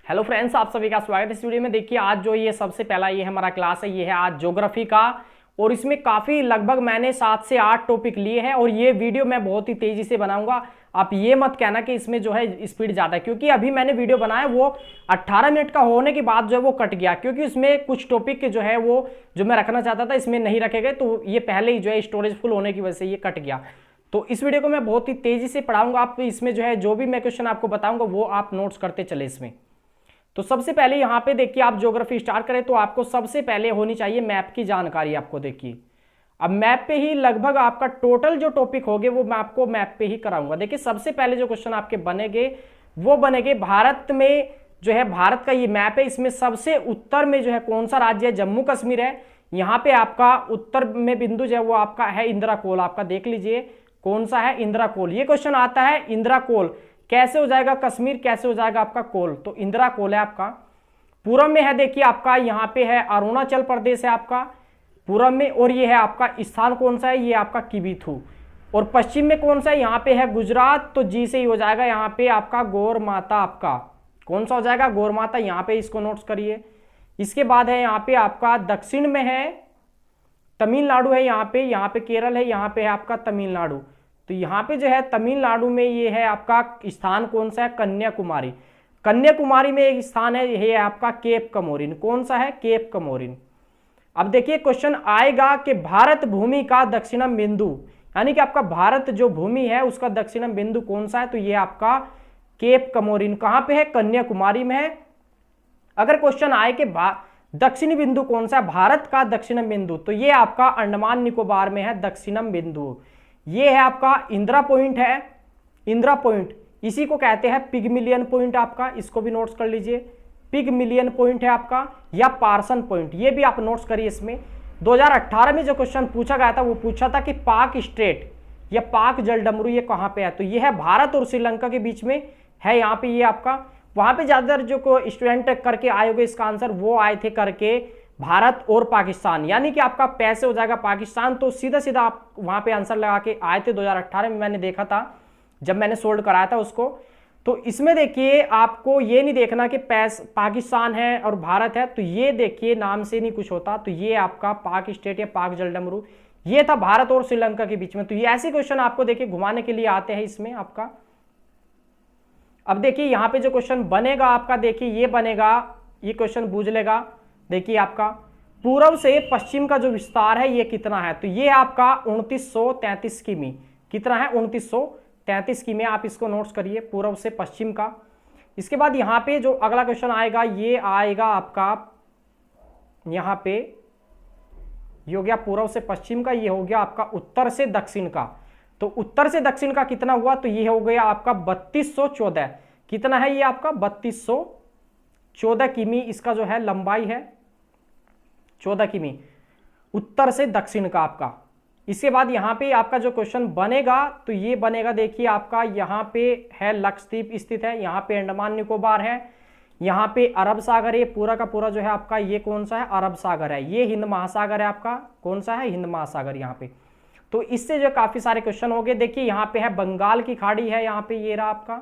Hello friends, आप सभी का स्वागत है इस वीडियो में। देखिए आज जो ये सबसे पहला ये हमारा क्लास है, ये है आज ज्योग्राफी का। और इसमें काफ़ी लगभग मैंने 7 से 8 टॉपिक लिए हैं और ये वीडियो मैं बहुत ही तेज़ी से बनाऊंगा। आप ये मत कहना कि इसमें जो है स्पीड ज़्यादा है, क्योंकि अभी मैंने वीडियो बनाया वो 18 मिनट का होने के बाद जो है वो कट गया, क्योंकि इसमें कुछ टॉपिक जो है वो जो मैं रखना चाहता था इसमें नहीं रखे गए, तो ये पहले ही जो है स्टोरेज फुल होने की वजह से ये कट गया। तो इस वीडियो को मैं बहुत ही तेज़ी से पढ़ाऊंगा। आप इसमें जो है जो भी मैं क्वेश्चन आपको बताऊंगा वो आप नोट्स करते चले इसमें। तो सबसे पहले यहां पे देखिए, आप ज्योग्राफी स्टार्ट करें तो आपको सबसे पहले होनी चाहिए मैप की जानकारी। आपको देखिए अब मैप पे ही लगभग आपका टोटल जो टॉपिक होंगे वो मैं आपको मैप पे ही कराऊंगा। देखिए सबसे पहले जो क्वेश्चन आपके बनेंगे वो बनेंगे भारत में जो है, भारत का ये मैप है, इसमें सबसे उत्तर में जो है कौन सा राज्य है? जम्मू कश्मीर है। यहाँ पे आपका उत्तर में बिंदु जो है वो आपका है इंदिरा कोल। आपका देख लीजिए कौन सा है? इंदिरा कोल। ये क्वेश्चन आता है इंदिरा कोल कैसे हो जाएगा कश्मीर, कैसे हो जाएगा आपका कोल? तो इंदिरा कोल है आपका। पूरब में है देखिए आपका यहाँ पे है अरुणाचल प्रदेश है आपका पूरब में, और ये है आपका स्थान कौन सा है? ये आपका किबीथू। और पश्चिम में कौन सा है? यहाँ पे है गुजरात, तो जी से ही हो जाएगा यहाँ पे आपका गौर माता। आपका कौन सा हो जाएगा? गौर माता। यहाँ पे इसको नोट्स करिए। इसके बाद है यहाँ पे आपका दक्षिण में है तमिलनाडु है, यहाँ पे केरल है, यहाँ पे है आपका तमिलनाडु। तो यहाँ पे जो है तमिलनाडु में ये है आपका स्थान कौन सा है? कन्याकुमारी। कन्याकुमारी में एक स्थान है, ये है आपका केप कमोरिन। कौन सा है? केप कमोरिन। अब देखिए क्वेश्चन आएगा कि भारत भूमि का दक्षिणम बिंदु, यानी कि आपका भारत जो भूमि है उसका दक्षिणम बिंदु कौन सा है? तो ये आपका केप कमोरिन। कहां पे है? कन्याकुमारी में है। अगर क्वेश्चन आए कि दक्षिणी बिंदु कौन सा है भारत का दक्षिणम बिंदु, तो ये आपका अंडमान निकोबार में है दक्षिणम बिंदु। ये है आपका इंदिरा पॉइंट है। इंदिरा पॉइंट इसी को कहते हैं पिगमिलियन पॉइंट। आपका इसको भी नोट्स कर लीजिए, पिगमिलियन पॉइंट है आपका, या पार्सन पॉइंट, ये भी आप नोट्स करिए। इसमें 2018 में जो क्वेश्चन पूछा गया था वो पूछा था कि पाक स्ट्रेट या पाक जलडमरू ये कहां पे है? तो ये है भारत और श्रीलंका के बीच में है। यहाँ पे ये आपका, वहां पे ज्यादातर जो स्टूडेंट करके आए होंगे इसका आंसर वो आए थे करके भारत और पाकिस्तान, यानी कि आपका पैसे हो जाएगा पाकिस्तान। तो सीधा सीधा आप वहां पे आंसर लगा के आए थे। 2018 में मैंने देखा था जब मैंने सोल्व कराया था उसको। तो इसमें देखिए आपको ये नहीं देखना कि पाकिस्तान है और भारत है, तो ये देखिए नाम से नहीं कुछ होता। तो ये आपका पाक स्टेट या पाक जलडमरू ये था भारत और श्रीलंका के बीच में। तो ये ऐसे क्वेश्चन आपको देखिए घुमाने के लिए आते हैं इसमें आपका। अब देखिए यहाँ पे जो क्वेश्चन बनेगा आपका, देखिए ये बनेगा, ये क्वेश्चन बूझ लेगा। देखिए आपका पूर्व से पश्चिम का जो विस्तार है ये कितना है? तो ये आपका 2933 किमी। कितना है? 2933 किमी। आप इसको नोट्स करिए, पूर्व से पश्चिम का। इसके बाद यहाँ पे जो अगला क्वेश्चन आएगा ये आएगा आपका, यहाँ पे ये हो गया पूर्व से पश्चिम का, ये हो गया आपका उत्तर से दक्षिण का। तो उत्तर से दक्षिण का कितना हुआ? तो ये हो गया आपका 3214। कितना है ये आपका? 3214 किमी इसका जो है लंबाई है, 14 किमी उत्तर से दक्षिण का आपका। इसके बाद यहाँ पे आपका जो क्वेश्चन बनेगा तो ये बनेगा, देखिए आपका यहाँ पे है लक्षद्वीप स्थित है, यहाँ पे अंडमान निकोबार है, यहाँ पे अरब सागर है। पूरा का पूरा जो है आपका ये कौन सा है? अरब सागर है। ये हिंद महासागर है आपका। कौन सा है? हिंद महासागर यहाँ पे। तो इससे जो काफी सारे क्वेश्चन हो गए। देखिए यहाँ पे है बंगाल की खाड़ी है, यहाँ पे ये रहा आपका।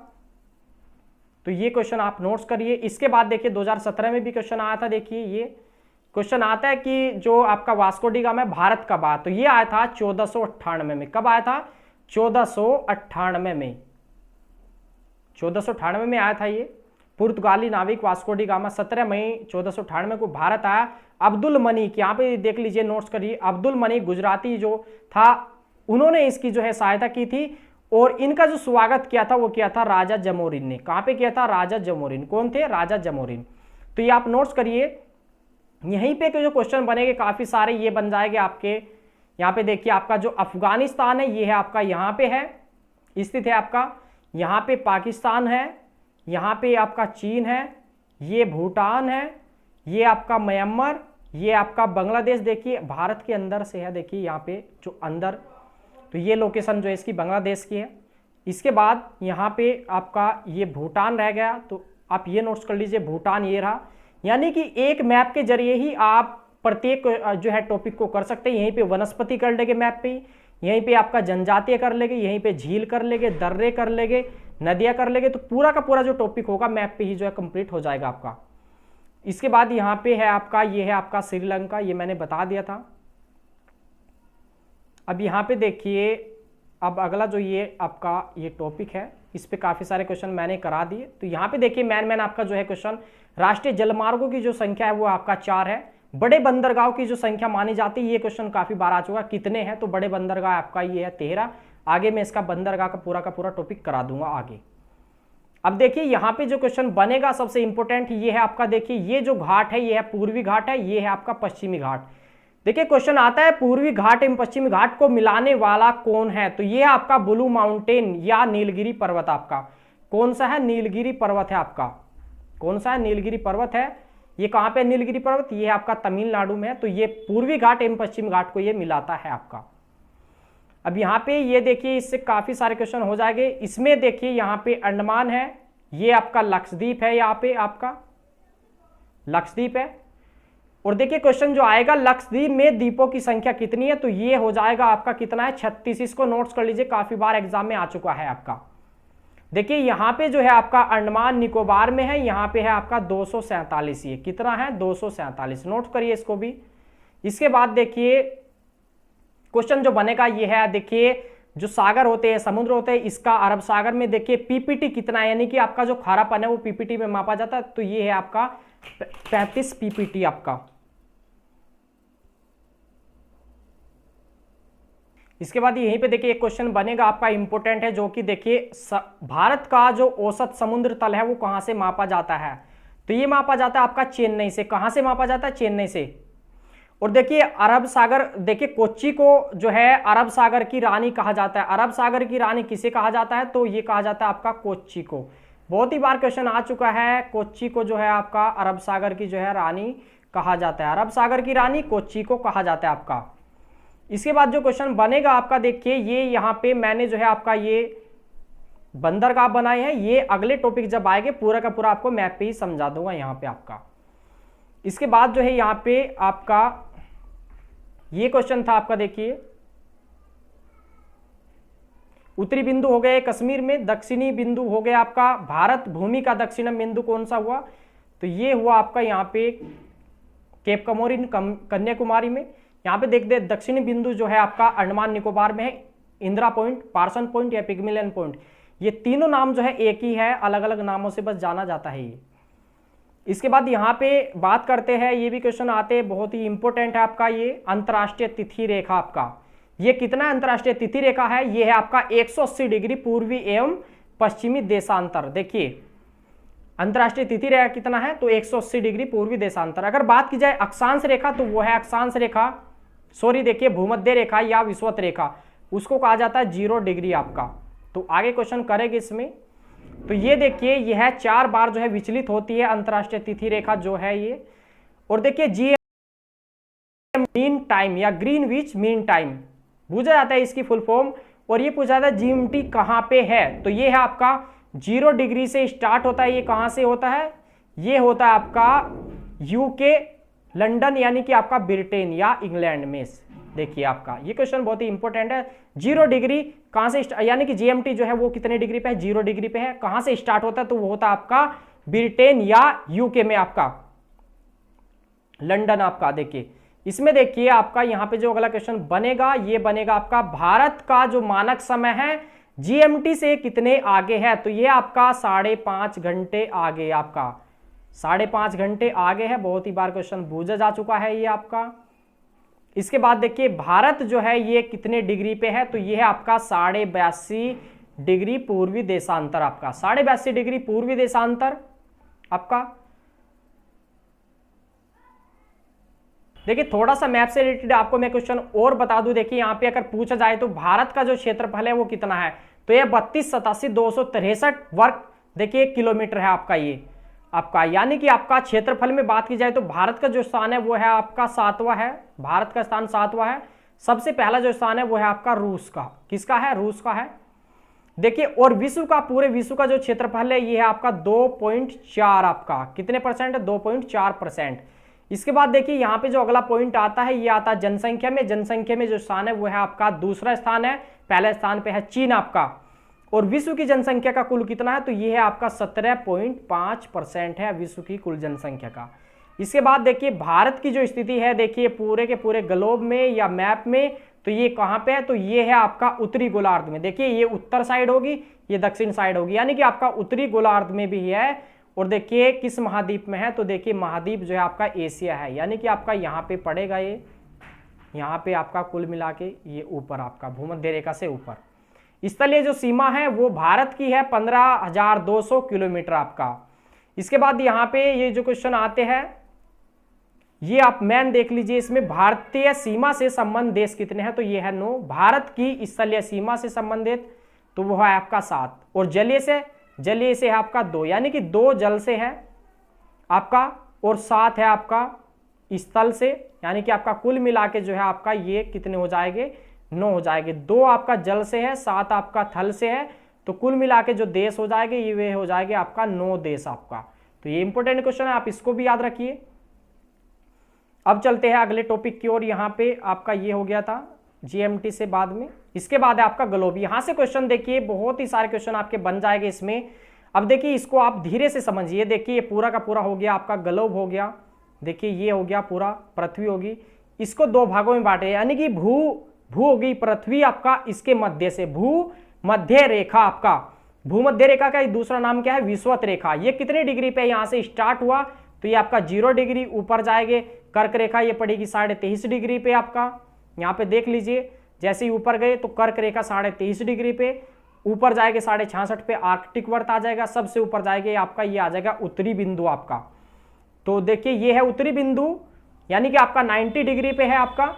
तो ये क्वेश्चन आप नोट्स करिए। इसके बाद देखिए 2017 में भी क्वेश्चन आया था। देखिए ये क्वेश्चन आता है कि जो आपका वास्को डी गामा है भारत कब आया? तो ये आया था 1498 में। कब आया था? 1498 में। 1498 में आया था ये। पुर्तगाली नाविक वास्को डी गामा 17 मई 1498 को भारत आया। अब्दुल मनीक, यहाँ पे देख लीजिए, नोट्स करिए। अब्दुल मनीक गुजराती जो था उन्होंने इसकी जो है सहायता की थी, और इनका जो स्वागत किया था वो किया था राजा जमोरिन ने। कहाँ पे किया था? राजा जमोरिन। कौन थे? राजा जमोरिन। तो ये आप नोट्स करिए। यहीं पे जो क्वेश्चन बनेंगे काफी सारे ये बन जाएंगे आपके। यहाँ पे देखिए आपका जो अफगानिस्तान है ये है आपका, यहाँ पे है स्थित है आपका। यहाँ पे पाकिस्तान है, यहाँ पे आपका चीन है, ये भूटान है, ये आपका म्यांमार, ये आपका बांग्लादेश। देखिए भारत के अंदर से है, देखिए यहाँ पे जो अंदर, तो ये लोकेशन जो है इसकी बांग्लादेश की है। इसके बाद यहाँ पे आपका ये भूटान रह गया, तो आप ये नोट्स कर लीजिए, भूटान ये रहा। यानी कि एक मैप के जरिए ही आप प्रत्येक जो है टॉपिक को कर सकते हैं। यहीं पे वनस्पति कर लेंगे मैप पे, यहीं पे आपका जनजातीय कर लेंगे, यहीं पे झील कर लेंगे, दर्रे कर लेंगे, नदियां कर लेंगे तो पूरा का पूरा जो टॉपिक होगा मैप पे ही जो है कंप्लीट हो जाएगा आपका। इसके बाद यहाँ पे है आपका, ये है आपका श्रीलंका, ये मैंने बता दिया था। अब यहाँ पे देखिए, अब अगला जो ये आपका ये टॉपिक है, इस पे काफ़ी सारे क्वेश्चन मैंने करा दिए। तो यहाँ पे देखिए मैन आपका जो है क्वेश्चन, राष्ट्रीय जलमार्गों की जो संख्या है वो आपका 4 है। बड़े बंदरगाहों की जो संख्या मानी जाती है, ये क्वेश्चन काफ़ी बार आ चुका, कितने हैं? तो बड़े बंदरगाह आपका ये है 13। आगे मैं इसका बंदरगाह का पूरा टॉपिक करा दूंगा आगे। अब देखिए यहाँ पे जो क्वेश्चन बनेगा सबसे इंपॉर्टेंट ये है आपका, देखिए ये जो घाट है ये है पूर्वी घाट है, ये है आपका पश्चिमी घाट। देखिए क्वेश्चन आता है पूर्वी घाट एवं पश्चिमी घाट को मिलाने वाला कौन है? तो ये आपका ब्लू माउंटेन या नीलगिरी पर्वत। आपका कौन सा है? नीलगिरी पर्वत है आपका। कौन सा है? नीलगिरी पर्वत है। ये कहाँ पे नीलगिरी पर्वत? ये है आपका तमिलनाडु में है। तो ये पूर्वी घाट एवं पश्चिमी घाट को ये मिलाता है आपका। अब यहाँ पे ये देखिए, इससे काफी सारे क्वेश्चन हो जाएंगे। इसमें देखिए यहाँ पे अंडमान है, ये आपका लक्षद्वीप है, यहाँ पे आपका लक्षद्वीप है। और देखिए क्वेश्चन जो आएगा, लक्षद्वीप में द्वीपों की संख्या कितनी है? तो ये हो जाएगा आपका कितना है? 36। इसको नोट्स कर लीजिए, काफी बार एग्जाम में आ चुका है आपका। देखिए यहाँ पे जो है आपका अंडमान निकोबार में है, यहाँ पे है आपका 247। ये कितना है? 247। नोट करिए इसको भी। इसके बाद देखिए क्वेश्चन जो बनेगा ये है, देखिए जो सागर होते हैं, समुद्र होते हैं, इसका अरब सागर में देखिए पीपीटी कितना है, यानी कि आपका जो खारापन है वो पीपीटी में मापा जाता है। तो ये है आपका 35 पीपीटी आपका। इसके बाद यहीं पे देखिए एक क्वेश्चन बनेगा आपका, इंपॉर्टेंट है, जो कि देखिए भारत का जो औसत समुद्र तल है वो कहां से मापा जाता है? तो ये मापा जाता है आपका चेन्नई से। कहां से मापा जाता है? चेन्नई से। और देखिए अरब सागर, देखिए कोच्चि को जो है अरब सागर की रानी कहा जाता है। अरब सागर की रानी किसे कहा जाता है? तो ये कहा जाता है आपका कोच्चि को। बहुत ही बार क्वेश्चन आ चुका है, कोच्चि को जो है आपका अरब सागर की जो है रानी कहा जाता है। अरब सागर की रानी कोच्चि को कहा जाता है आपका। इसके बाद जो क्वेश्चन बनेगा आपका, देखिए ये यहाँ पे मैंने जो है आपका ये बंदरगाह बनाए हैं। ये अगले टॉपिक जब आएंगे पूरा का पूरा आपको मैप पे ही समझा दूंगा यहाँ पे आपका। इसके बाद जो है यहाँ पे आपका ये क्वेश्चन था आपका, देखिए उत्तरी बिंदु हो गए कश्मीर में, दक्षिणी बिंदु हो गया आपका भारत भूमि का दक्षिणम बिंदु कौन सा हुआ? तो ये हुआ आपका यहाँ पे केप कमोरिन कन्याकुमारी में। यहाँ पे देख दे दक्षिणी बिंदु जो है आपका अंडमान निकोबार में है, इंदिरा पॉइंट, पार्सन पॉइंट या पिग्मिलियन पॉइंट। ये तीनों नाम जो है एक ही है, अलग अलग नामों से बस जाना जाता है ये। इसके बाद यहाँ पे बात करते हैं, ये भी क्वेश्चन आते हैं, बहुत ही इंपॉर्टेंट है आपका ये अंतर्राष्ट्रीय तिथि रेखा आपका। ये कितना अंतर्राष्ट्रीय तिथि रेखा है? ये है आपका 180 डिग्री पूर्वी एवं पश्चिमी देशांतर। देखिए अंतर्राष्ट्रीय तिथि रेखा कितना है? तो 180 डिग्री पूर्वी देशांतर। अगर बात की जाए अक्षांश रेखा, तो वो है अक्षांश रेखा, सॉरी देखिए भूमध्य रेखा या विषुवत रेखा, उसको कहा जाता है 0 डिग्री आपका। तो आगे क्वेश्चन करेंगे इसमें। तो ये देखिए यह है 4 बार जो है विचलित होती है अंतर्राष्ट्रीय तिथि रेखा जो है ये। और देखिए जीएम मीन टाइम या ग्रीनविच मीन टाइम पूछा जाता है इसकी फुल फॉर्म। और ये पूछा जाता है जीएमटी कहां पे है? तो ये है आपका 0 डिग्री से स्टार्ट होता है। ये कहां से होता है? ये होता है आपका यूके, लंदन, यानी कि आपका ब्रिटेन या इंग्लैंड में। देखिए आपका ये क्वेश्चन बहुत ही इंपॉर्टेंट है। 0 डिग्री कहां से, यानी कि जीएमटी जो है वो कितने डिग्री पे है? 0 डिग्री पे है। कहां से स्टार्ट होता है? तो वो होता है आपका ब्रिटेन या यूके में आपका, लंदन आपका। देखिए इसमें देखिए आपका यहाँ पे जो अगला क्वेश्चन बनेगा, ये बनेगा आपका भारत का जो मानक समय है जीएमटी से कितने आगे है? तो ये आपका 5.5 घंटे आगे, आपका 5.5 घंटे आगे है। बहुत ही बार क्वेश्चन पूछा जा चुका है ये आपका। इसके बाद देखिए भारत जो है ये कितने डिग्री पे है? तो ये है आपका 82.5 डिग्री पूर्वी देशांतर आपका, 82.5 डिग्री पूर्वी देशांतर आपका। देखिए थोड़ा सा मैप से रिलेटेड आपको मैं क्वेश्चन और बता दूं। देखिए यहाँ पे अगर पूछा जाए तो भारत का जो क्षेत्रफल है वो कितना है? तो ये 32,87,263 वर्ग देखिए किलोमीटर है आपका ये आपका, यानी कि आपका क्षेत्रफल में बात की जाए तो भारत का जो स्थान है वो है आपका 7वां है। भारत का स्थान 7वां है। सबसे पहला जो स्थान है वो है आपका रूस का। किसका है? रूस का है। देखिए और विश्व का, पूरे विश्व का जो क्षेत्रफल है ये है आपका 2.4 आपका, कितने परसेंट है? 2.4%। इसके बाद देखिए यहाँ पे जो अगला पॉइंट आता है ये आता है जनसंख्या में। जनसंख्या में जो स्थान है वो है आपका दूसरा स्थान है, पहले स्थान पे है चीन आपका। और विश्व की जनसंख्या का कुल कितना है, तो ये है आपका 17.5% है विश्व की कुल जनसंख्या का। इसके बाद देखिए भारत की जो स्थिति है, देखिए पूरे के पूरे ग्लोब में या मैप में, तो ये कहां पे है, तो ये है आपका उत्तरी गोलार्ध में। देखिए ये उत्तर साइड होगी, ये दक्षिण साइड होगी, यानी कि आपका उत्तरी गोलार्ध में भी है। और देखिए किस महाद्वीप में है, तो देखिए महाद्वीप जो है आपका एशिया है, यानी कि आपका यहाँ पे पड़ेगा, ये यहाँ पे आपका कुल मिला के ये ऊपर आपका भूमध्य रेखा से ऊपर। स्थलीय जो सीमा है वो भारत की है 15,200 किलोमीटर आपका। इसके बाद यहाँ पे ये जो क्वेश्चन आते हैं, ये आप मैन देख लीजिए, इसमें भारतीय सीमा से संबंध देश कितने हैं, तो ये है 9। भारत की स्थलीय सीमा से संबंधित तो वो है आपका 7, और जलीय से है आपका 2, यानी कि 2 जल से है आपका और 7 है आपका स्थल से, यानी कि आपका कुल मिला के जो है आपका ये कितने हो जाएंगे, 9 हो जाएंगे। 2 आपका जल से है, 7 आपका थल से है, तो कुल मिला के जो देश हो जाएंगे ये वे हो जाएंगे आपका 9 देश आपका। तो ये इंपॉर्टेंट क्वेश्चन है, आप इसको भी याद रखिए। अब चलते हैं अगले टॉपिक की ओर। यहाँ पे आपका ये हो गया था जीएमटी से बाद में, इसके बाद है आपका ग्लोब। यहाँ से क्वेश्चन देखिए बहुत ही सारे क्वेश्चन आपके बन जाएंगे इसमें। अब देखिए इसको आप धीरे से समझिए। देखिए ये पूरा का पूरा हो गया आपका ग्लोब हो गया, देखिए ये हो गया पूरा पृथ्वी होगी, इसको 2 भागों में बांटे, यानी कि भू होगी पृथ्वी आपका, इसके मध्य से भूमध्य रेखा आपका, भूमध्य रेखा का दूसरा नाम क्या है, विषुवत रेखा। ये कितने डिग्री पे यहाँ से स्टार्ट हुआ, तो ये आपका 0 डिग्री ऊपर जाएंगे। कर्क रेखा ये पड़ेगी 23.5 डिग्री पे आपका, यहाँ पे देख लीजिए जैसे ही ऊपर गए तो कर्क रेखा 23.5 डिग्री पे ऊपर जाएंगे, 66.5 पे आर्कटिक वर्त आ जाएगा, सबसे ऊपर जाएंगे आपका ये आ जाएगा उत्तरी बिंदु आपका। तो देखिए ये है उत्तरी बिंदु, यानी कि आपका 90 डिग्री पे है आपका।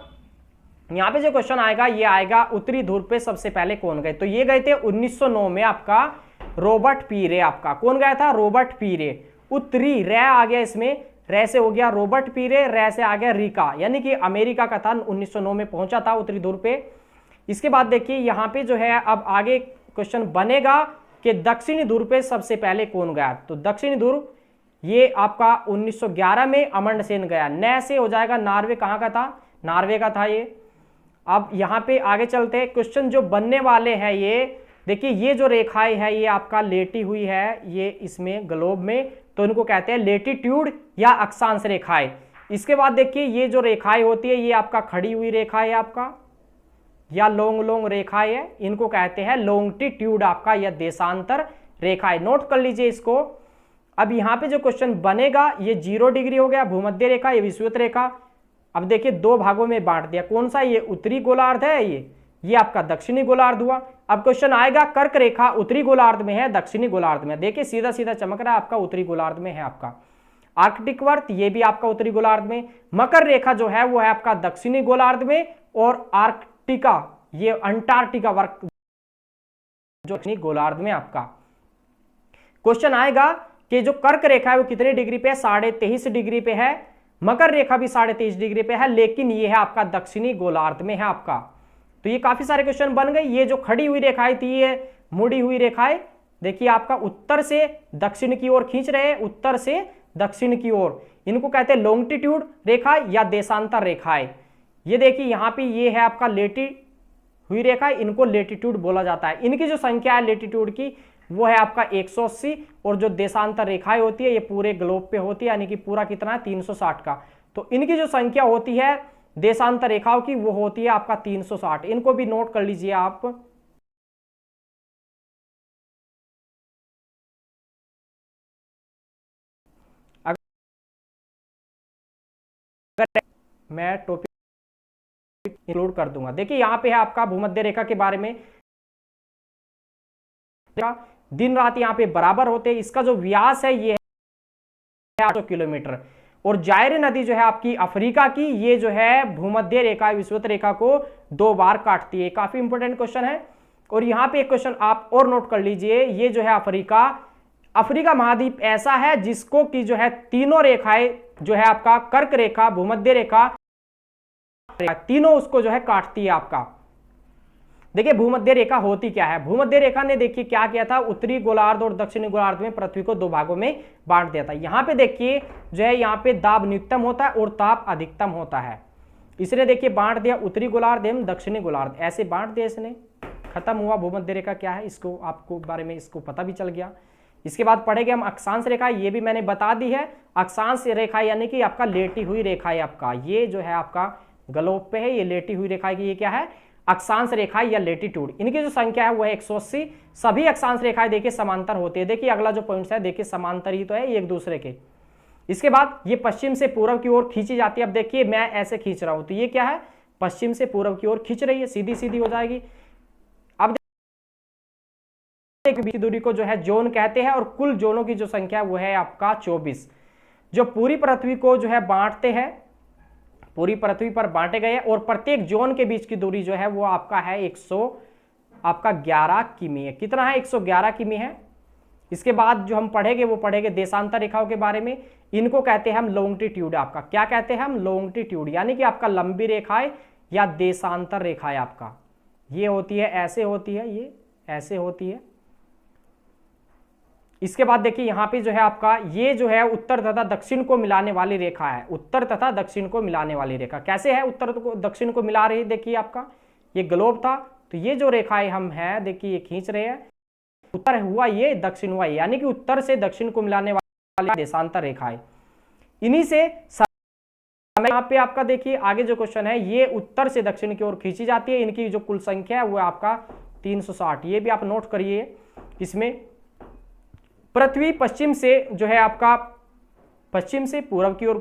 यहाँ पे जो क्वेश्चन आएगा ये आएगा उत्तरी ध्रुव पे सबसे पहले कौन गए, तो ये गए थे 1909 में आपका रॉबर्ट पीरे आपका। कौन गया था, रॉबर्ट पीरे। उत्तरी रे आ गया इसमें, रे से हो गया रॉबर्ट पीरे, रे से आ गया रिका, यानी कि अमेरिका का था, 1909 में पहुंचा था उत्तरी ध्रुव पे। इसके बाद देखिए यहाँ पे जो है अब आगे क्वेश्चन बनेगा कि दक्षिणी ध्रुव पे सबसे पहले कौन गया, तो दक्षिणी ध्रुव ये आपका 1911 में अमंड सेन गया। नए से हो जाएगा नॉर्वे, कहाँ का था, नॉर्वे का था ये। अब यहाँ पे आगे चलते हैं, क्वेश्चन जो बनने वाले हैं ये देखिए, ये जो रेखाएं है ये आपका लेटी हुई है ये इसमें ग्लोब में, तो इनको कहते हैं लेटीट्यूड या अक्षांश रेखाएं। इसके बाद देखिए ये जो रेखाएं होती है ये आपका खड़ी हुई रेखा है आपका, या लॉन्ग रेखाएं है, इनको कहते हैं लॉन्गिट्यूड आपका या देशांतर रेखाएं। नोट कर लीजिए इसको। अब यहाँ पे जो क्वेश्चन बनेगा ये 0 डिग्री हो गया भूमध्य रेखा, ये विषुवत रेखा। अब देखिए 2 भागों में बांट दिया, कौन सा, ये उत्तरी गोलार्ध है, ये आपका दक्षिणी गोलार्ध हुआ। अब क्वेश्चन आएगा कर्क रेखा उत्तरी गोलार्ध में है दक्षिणी गोलार्ध में, देखिए सीधा सीधा चमक रहा है आपका उत्तरी गोलार्ध में है आपका। आर्कटिक वर्त ये भी आपका उत्तरी गोलार्ध में। मकर रेखा जो है वो है आपका दक्षिणी गोलार्ध में, और आर्कटिका ये अंटार्कटिका वर्त जो दक्षिणी गोलार्ध में आपका। क्वेश्चन आएगा कि जो कर्क रेखा है वो कितने डिग्री पे है, 23.5 डिग्री पे है। मकर रेखा भी 23.5 डिग्री पे है, लेकिन ये है आपका दक्षिणी गोलार्ध में है आपका। तो ये काफी सारे क्वेश्चन बन गए। ये जो खड़ी हुई रेखाएं थी ये मुड़ी हुई रेखाएं, देखिए आपका उत्तर से दक्षिण की ओर खींच रहे हैं, उत्तर से दक्षिण की ओर, इनको कहते हैं लॉन्गिट्यूड रेखा या देशांतर रेखाएं। ये देखिए यहाँ पे ये है आपका लेटी हुई रेखा, इनको लेटीट्यूड बोला जाता है। इनकी जो संख्या है लेटीट्यूड की वो है आपका 180, और जो देशांतर रेखाएं होती है ये पूरे ग्लोब पे होती है, यानी कि पूरा कितना है 360 का। तो इनकी जो संख्या होती है देशांतर रेखाओं की वो होती है आपका 360। इनको भी नोट कर लीजिए आप। अगर मैं टॉपिक इंक्लूड कर दूंगा, देखिए यहाँ पे है आपका भूमध्य रेखा के बारे में, दिन रात यहाँ पे बराबर होते हैं। इसका जो व्यास है ये है 800 किलोमीटर, और जायरे नदी जो है आपकी अफ्रीका की, ये जो है भूमध्य रेखा विषुवत रेखा को 2 बार काटती है। काफी इंपॉर्टेंट क्वेश्चन है। और यहाँ पे एक क्वेश्चन आप और नोट कर लीजिए, ये जो है अफ्रीका महाद्वीप ऐसा है जिसको की जो है तीनों रेखाएं जो है आपका कर्क रेखा, भूमध्य रेखा, तीनों उसको जो है काटती है आपका। देखिए भूमध्य रेखा होती क्या है, भूमध्य रेखा ने देखिए क्या किया था, उत्तरी गोलार्ध और दक्षिणी गोलार्ध में पृथ्वी को 2 भागों में बांट दिया था। यहाँ पे देखिए जो है यहाँ पे दाब न्यूनतम होता है और ताप अधिकतम होता है। इसने देखिए बांट दिया उत्तरी गोलार्ध एवं दक्षिणी गोलार्ध, ऐसे बांट दिया इसने। खत्म हुआ। भूमध्य रेखा क्या है इसको आपको बारे में इसको पता भी चल गया। इसके बाद पढ़ेंगे हम अक्षांश रेखा, ये भी मैंने बता दी है। अक्षांश रेखा यानी कि आपका लेटी हुई रेखा है, आपका ये जो है आपका ग्लोब पे है, ये लेटी हुई रेखा की ये क्या है, अक्षांश रेखा या लेटीट्यूड। इनकी जो संख्या है वो है 180। सभी अक्षांश रेखाएं देखिए समांतर होती है। देखिए अगला जो पॉइंट है देखिए समांतर ही तो है एक दूसरे के। इसके बाद ये पश्चिम से पूर्व की ओर खींची जाती है। अब देखिए मैं ऐसे खींच रहा हूं तो ये क्या है, पश्चिम से पूर्व की ओर खींच रही है, सीधी सीधी हो जाएगी। अब बीच की दूरी को जो है जोन कहते हैं और कुल जोनों की जो संख्या वो है आपका 24, जो पूरी पृथ्वी को जो है बांटते हैं, पूरी पृथ्वी पर बांटे गए और प्रत्येक जोन के बीच की दूरी जो है वो आपका है 111 किमी है। कितना है, 111 किमी है। इसके बाद जो हम पढ़ेंगे वो पढ़ेंगे देशांतर रेखाओं के बारे में। इनको कहते हैं हम लॉन्गिट्यूड। आपका क्या कहते हैं हम, लॉन्गिट्यूड, यानी कि आपका लंबी रेखाएं या देशांतर रेखाएं आपका ये होती है, ऐसे होती है, ये ऐसे होती है। इसके बाद देखिए यहां पे जो है आपका ये जो है उत्तर तथा दक्षिण को मिलाने वाली रेखा है, उत्तर तथा दक्षिण को मिलाने वाली रेखा। कैसे है उत्तर को दक्षिण को मिला रही है, देखिए आपका ये ग्लोब था तो ये जो रेखाएं हम हैं देखिए ये खींच रहे हैं, उत्तर हुआ ये, दक्षिण हुआ ये, यानी कि उत्तर से दक्षिण को मिलाने वाली देशांतर रेखाएं। इन्हीं से यहाँ पे आपका देखिए आगे जो क्वेश्चन है ये उत्तर से दक्षिण की ओर खींची जाती है। इनकी जो कुल संख्या है वो आपका 360, ये भी आप नोट करिए। इसमें पृथ्वी पश्चिम से जो है आपका पश्चिम से पूर्व की ओर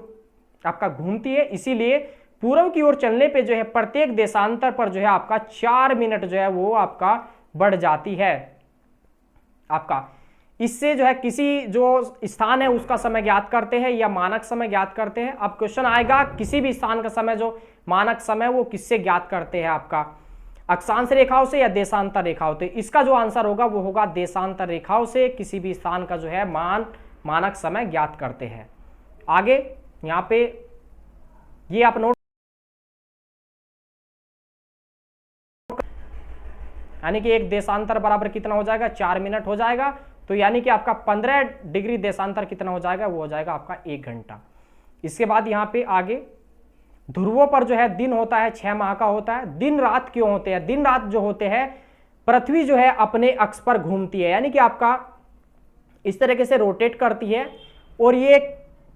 आपका घूमती है, इसीलिए पूर्व की ओर चलने पे जो है प्रत्येक देशांतर पर जो है आपका 4 मिनट जो है वो आपका बढ़ जाती है आपका। इससे जो है किसी जो स्थान है उसका समय ज्ञात करते हैं या मानक समय ज्ञात करते हैं। अब क्वेश्चन आएगा किसी भी स्थान का समय जो मानक समय वो किससे ज्ञात करते हैं, आपका अक्षांश रेखाओं से या देशांतर रेखाओं से। इसका जो आंसर होगा वो होगा देशांतर रेखाओं से किसी भी स्थान का जो है मानक समय ज्ञात करते हैं। आगे यहां पे ये आप नोट, यानी कि एक देशांतर बराबर कितना हो जाएगा, 4 मिनट हो जाएगा। तो यानी कि आपका 15 डिग्री देशांतर कितना हो जाएगा, वो हो जाएगा आपका 1 घंटा। इसके बाद यहाँ पे आगे ध्रुवों पर जो है दिन होता है 6 माह का होता है। दिन रात क्यों होते हैं, दिन रात जो होते हैं पृथ्वी जो है अपने अक्ष पर घूमती है, यानी कि आपका इस तरीके से रोटेट करती है और ये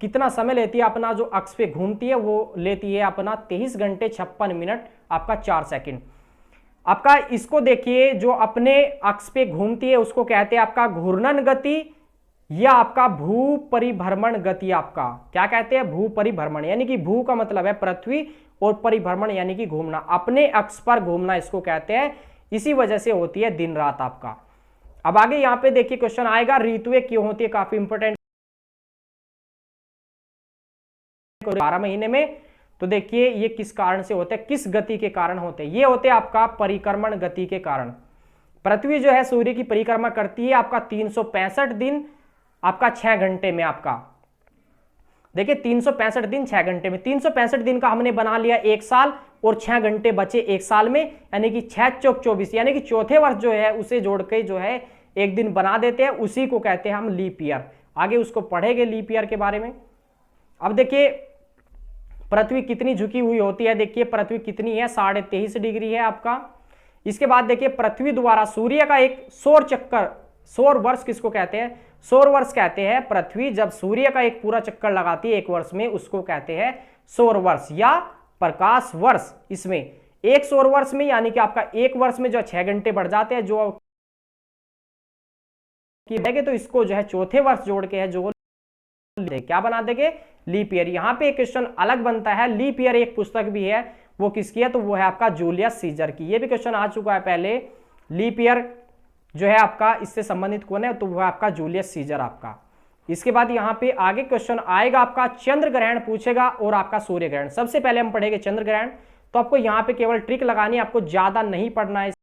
कितना समय लेती है, अपना जो अक्ष पे घूमती है वो लेती है अपना 23 घंटे 56 मिनट आपका 4 सेकंड। आपका इसको देखिए जो अपने अक्ष पे घूमती है उसको कहते हैं आपका घूर्णन गति या आपका भू परिभ्रमण गति। आपका क्या कहते हैं, भू परिभ्रमण, यानी कि भू का मतलब है पृथ्वी और परिभ्रमण यानी कि घूमना, अपने अक्ष पर घूमना इसको कहते हैं। इसी वजह से होती है दिन रात आपका। अब आगे यहां पे देखिए क्वेश्चन आएगा ऋतुएं क्यों होती है, काफी इंपोर्टेंट 12 महीने में। तो देखिए ये किस कारण से होते हैं, किस गति के कारण होते हैं, ये होते हैं आपका परिक्रमण गति के कारण। पृथ्वी जो है सूर्य की परिक्रमा करती है आपका 365 दिन आपका 6 घंटे में। आपका देखिए 365 दिन 6 घंटे में, 365 दिन का हमने बना लिया 1 साल और 6 घंटे बचे 1 साल में, यानी कि 6 चौक 24, यानी कि चौथे वर्ष जो है उसे जोड़ के जो है एक दिन बना देते हैं, उसी को कहते हैं हम लीप ईयर। आगे उसको पढ़ेंगे लीप ईयर के बारे में। अब देखिए पृथ्वी कितनी झुकी हुई होती है, देखिए पृथ्वी कितनी है, 23.5 डिग्री है आपका। इसके बाद देखिए पृथ्वी द्वारा सूर्य का एक सौर चक्कर, सौर वर्ष किसको कहते हैं, सौर वर्ष कहते हैं। पृथ्वी जब सूर्य का एक पूरा चक्कर लगाती है एक वर्ष में उसको कहते हैं सौर वर्ष या प्रकाश वर्ष। इसमें एक सौर वर्ष में यानी कि आपका एक वर्ष में जो 6 घंटे बढ़ जाते हैं जो तो इसको जो है चौथे वर्ष जोड़ के है जो क्या बना देंगे, लीप ईयर। यहां पे एक क्वेश्चन अलग बनता है, लीप ईयर एक पुस्तक भी है, वो किसकी है, तो वो है आपका जूलियस सीजर की। ये भी क्वेश्चन आ चुका है पहले, लीप ईयर जो है आपका इससे संबंधित कौन है, तो वो है आपका जूलियस सीजर आपका। इसके बाद यहाँ पे आगे क्वेश्चन आएगा आपका चंद्र ग्रहण पूछेगा और आपका सूर्य ग्रहण। सबसे पहले हम पढ़ेंगे चंद्र ग्रहण। तो आपको यहाँ पे केवल ट्रिक लगानी है, आपको ज्यादा नहीं पढ़ना है।